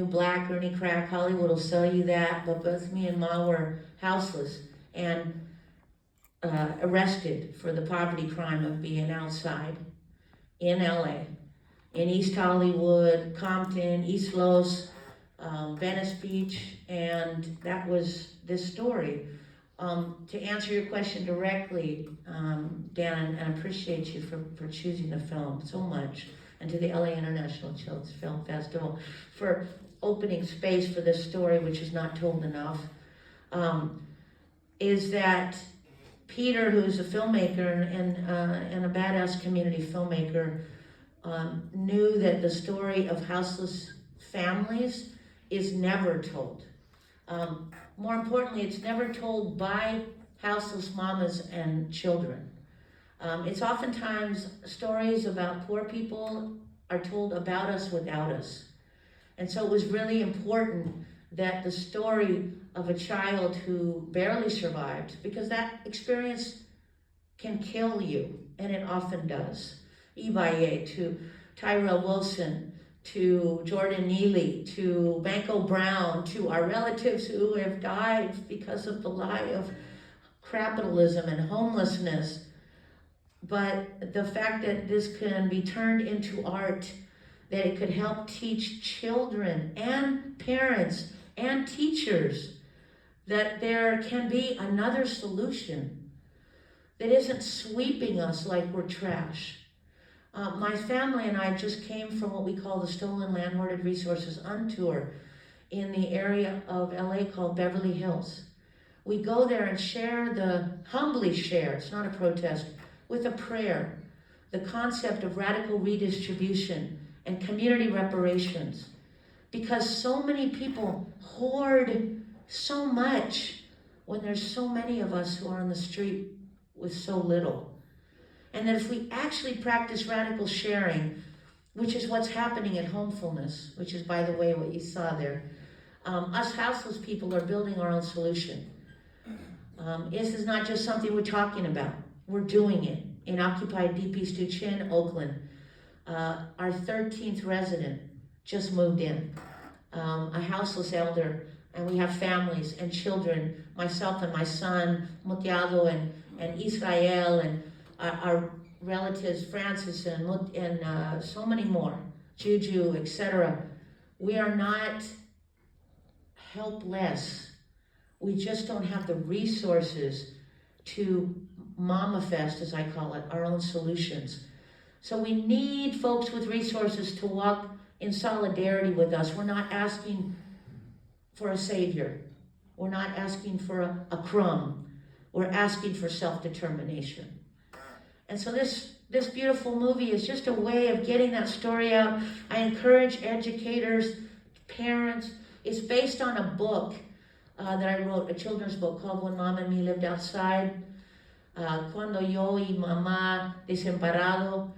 Black, Ernie Crack, Hollywood will sell you that, but both me and Ma were houseless and arrested for the poverty crime of being outside in LA, in East Hollywood, Compton, East Los, Venice Beach, and that was this story. To answer your question directly, Dan, and I appreciate you for choosing the film so much, and to the LA International Children's Film Festival for opening space for this story, which is not told enough, is that Peter, who's a filmmaker and a badass community filmmaker, knew that the story of houseless families is never told. More importantly, it's never told by houseless mamas and children. It's oftentimes stories about poor people are told about us without us. And so it was really important that the story of a child who barely survived, because that experience can kill you, and it often does. Ibaye, to Tyrell Wilson, to Jordan Neely, to Banco Brown, to our relatives who have died because of the lie of capitalism and homelessness. But the fact that this can be turned into art, that it could help teach children and parents and teachers that there can be another solution that isn't sweeping us like we're trash. My family and I just came from what we call the Stolen Land Hoarded Resources Untour in the area of LA called Beverly Hills. We go there and humbly share, it's not a protest, with a prayer, the concept of radical redistribution and community reparations. Because so many people hoard so much when there's so many of us who are on the street with so little. And that if we actually practice radical sharing, which is what's happening at Homefulness, which is, by the way, what you saw there, us houseless people are building our own solution. This is not just something we're talking about. We're doing it in occupied DP Stu Chin, Oakland. Our 13th resident just moved in, a houseless elder, and we have families and children, myself and my son, Mutiado and Israel, and our relatives, Francis and so many more, Juju, etc. We are not helpless. We just don't have the resources to manifest, as I call it, our own solutions. So we need folks with resources to walk in solidarity with us. We're not asking for a savior. We're not asking for a crumb. We're asking for self-determination. And so this beautiful movie is just a way of getting that story out. I encourage educators, parents. It's based on a book that I wrote, a children's book called When Mom and Me Lived Outside, Cuando Yo y Mamá Desamparado,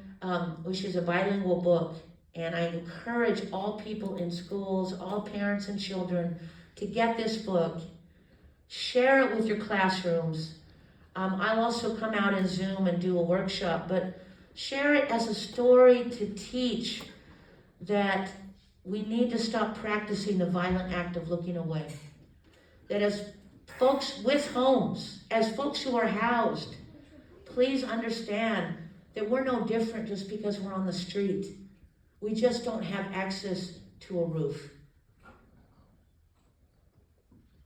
which is a bilingual book. And I encourage all people in schools, all parents and children to get this book, share it with your classrooms. I'll also come out in Zoom and do a workshop, but share it as a story to teach that we need to stop practicing the violent act of looking away. That as folks with homes, as folks who are housed, please understand that we're no different just because we're on the street. We just don't have access to a roof.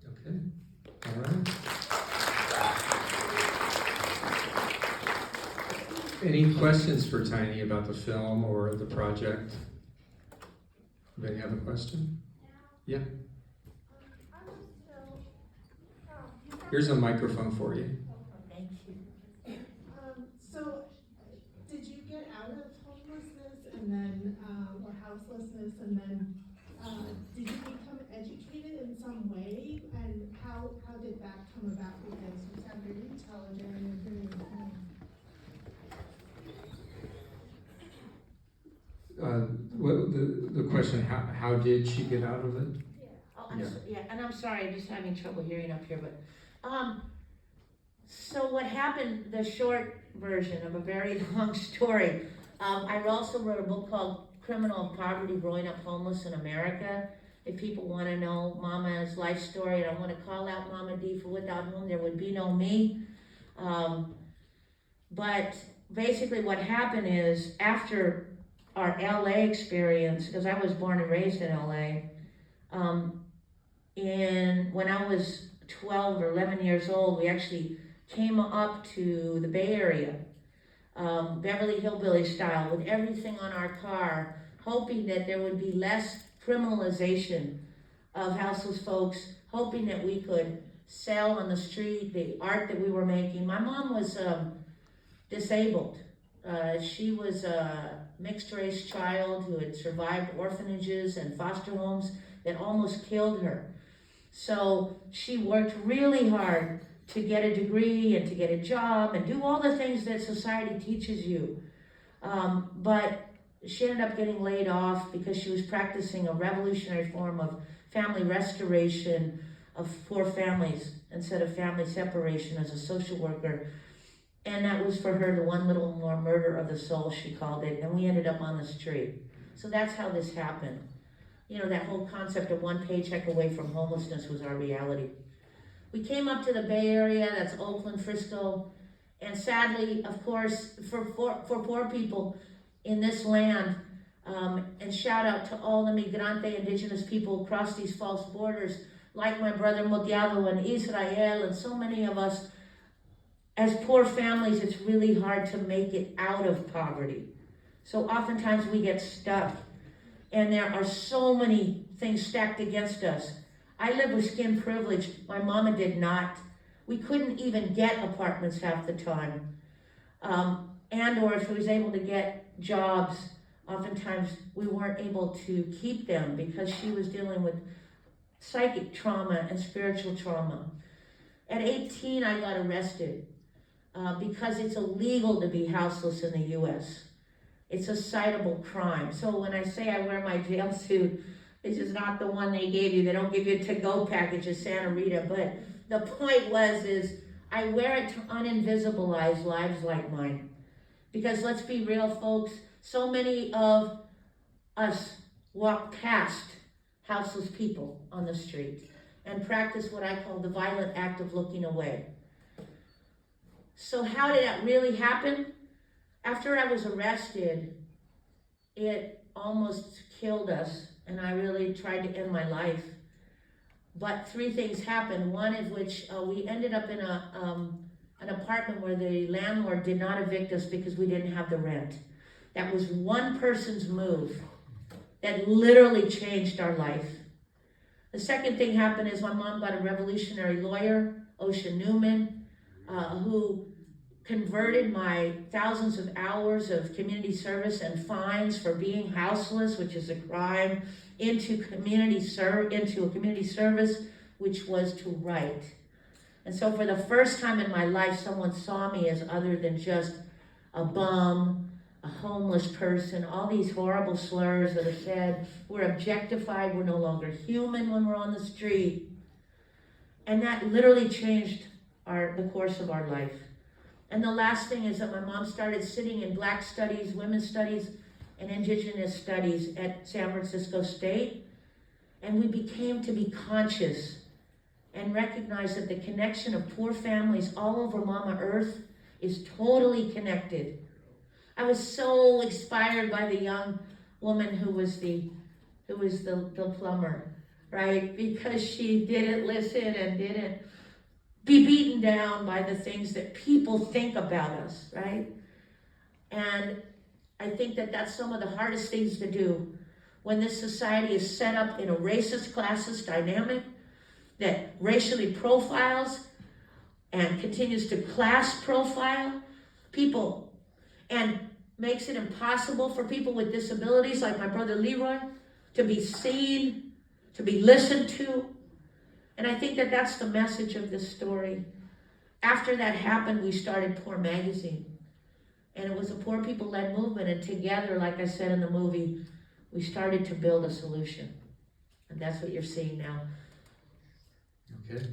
Okay, all right. Any questions for Tiny about the film or the project? Anybody have a question? Yeah. Here's a microphone for you. Thank you. So, did you get out of homelessness and then, or houselessness, and then, did you become educated in some way? And how did that come about? Because you sound very intelligent and very The question, how did she get out of it? Oh, and I'm sorry, I'm just having trouble hearing up here, but, so what happened, the short version of a very long story, I also wrote a book called Criminal Poverty, Growing Up Homeless in America, if people want to know Mama's life story, and I want to call out Mama D, for without whom there would be no me. But basically what happened is, after our LA experience, because I was born and raised in LA, when I was 12 or 11 years old, we actually came up to the Bay Area, Beverly Hillbilly style, with everything on our car, hoping that there would be less criminalization of houseless folks, hoping that we could sell on the street the art that we were making. My mom was disabled. She was a mixed race child who had survived orphanages and foster homes that almost killed her. So she worked really hard to get a degree and to get a job and do all the things that society teaches you. But she ended up getting laid off because she was practicing a revolutionary form of family restoration of poor families instead of family separation as a social worker. And that was for her the one little more murder of the soul, she called it, and we ended up on the street. So that's how this happened. You know, that whole concept of one paycheck away from homelessness was our reality. We came up to the Bay Area, that's Oakland, Frisco, and sadly, of course, for poor people in this land, and shout out to all the migrante indigenous people across these false borders, like my brother Motiado and Israel, and so many of us. As poor families, it's really hard to make it out of poverty. So oftentimes we get stuck, and there are so many things stacked against us. I live with skin privilege. My mama did not. We couldn't even get apartments half the time. And or if we was able to get jobs, oftentimes we weren't able to keep them because she was dealing with psychic trauma and spiritual trauma. At 18, I got arrested because it's illegal to be houseless in the U.S. It's a citable crime. So when I say I wear my jail suit, this is not the one they gave you. They don't give you a to-go package of Santa Rita. But the point is I wear it to uninvisibilize lives like mine. Because let's be real, folks, so many of us walk past houseless people on the street and practice what I call the violent act of looking away. So how did that really happen? After I was arrested, it almost killed us, and I really tried to end my life. But three things happened. One of which we ended up in an apartment where the landlord did not evict us because we didn't have the rent. That was one person's move that literally changed our life. The second thing happened is my mom got a revolutionary lawyer, Ocean Newman, who converted my thousands of hours of community service and fines for being houseless, which is a crime, into a community service, which was to write. And so for the first time in my life, someone saw me as other than just a bum, a homeless person, all these horrible slurs that are said. We're objectified, we're no longer human when we're on the street. And that literally changed the course of our life. And the last thing is that my mom started sitting in Black studies, women's studies, and indigenous studies at San Francisco State. And we became to be conscious and recognize that the connection of poor families all over Mama Earth is totally connected. I was so inspired by the young woman who was the plumber, right? Because she didn't listen and didn't be beaten down by the things that people think about us, right? And I think that that's some of the hardest things to do when this society is set up in a racist, classist dynamic that racially profiles and continues to class profile people and makes it impossible for people with disabilities like my brother Leroy to be seen, to be listened to. And I think that that's the message of this story. After that happened, we started Poor Magazine. And it was a poor people-led movement. And together, like I said in the movie, we started to build a solution. And that's what you're seeing now. Okay.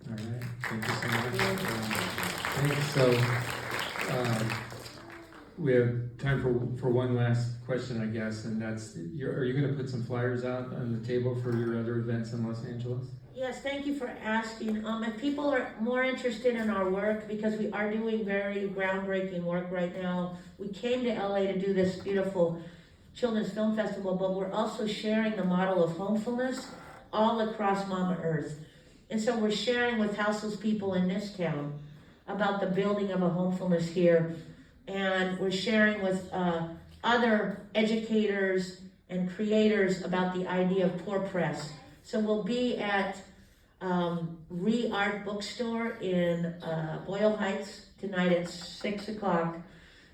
All right. Thank you so much. So, We have time for one last question, I guess, and that's, are you gonna put some flyers out on the table for your other events in Los Angeles? Yes, thank you for asking. If people are more interested in our work, because we are doing very groundbreaking work right now, we came to LA to do this beautiful Children's Film Festival, but we're also sharing the model of homefulness all across Mama Earth. And so we're sharing with houseless people in this town about the building of a homefulness here. And we're sharing with other educators and creators about the idea of Poor Press. So we'll be at Re-Art Bookstore in Boyle Heights tonight at 6 o'clock,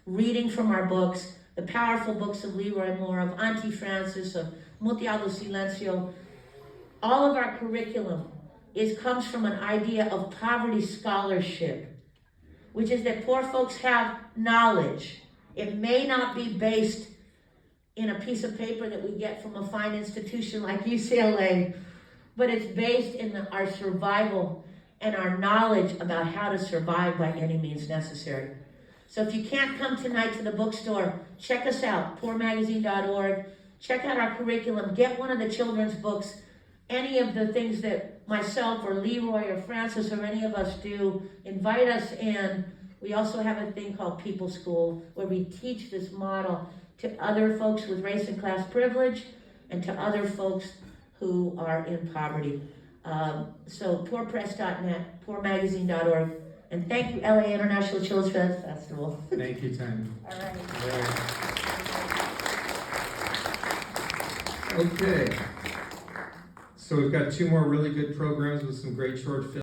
reading from our books, the powerful books of Leroy Moore, of Auntie Frances, of Mutia do Silencio. All of our curriculum comes from an idea of poverty scholarship, which is that poor folks have knowledge. It may not be based in a piece of paper that we get from a fine institution like UCLA, but it's based in our survival and our knowledge about how to survive by any means necessary. So if you can't come tonight to the bookstore, check us out, poormagazine.org. Check out our curriculum. Get one of the children's books. Any of the things that myself or Leroy or Francis or any of us do, invite us in. We also have a thing called People School, where we teach this model to other folks with race and class privilege and to other folks who are in poverty. So poorpress.net, poormagazine.org, and thank you, LA International Children's Film Festival. Thank you, Tanya. All right. Okay. So we've got two more really good programs with some great short films.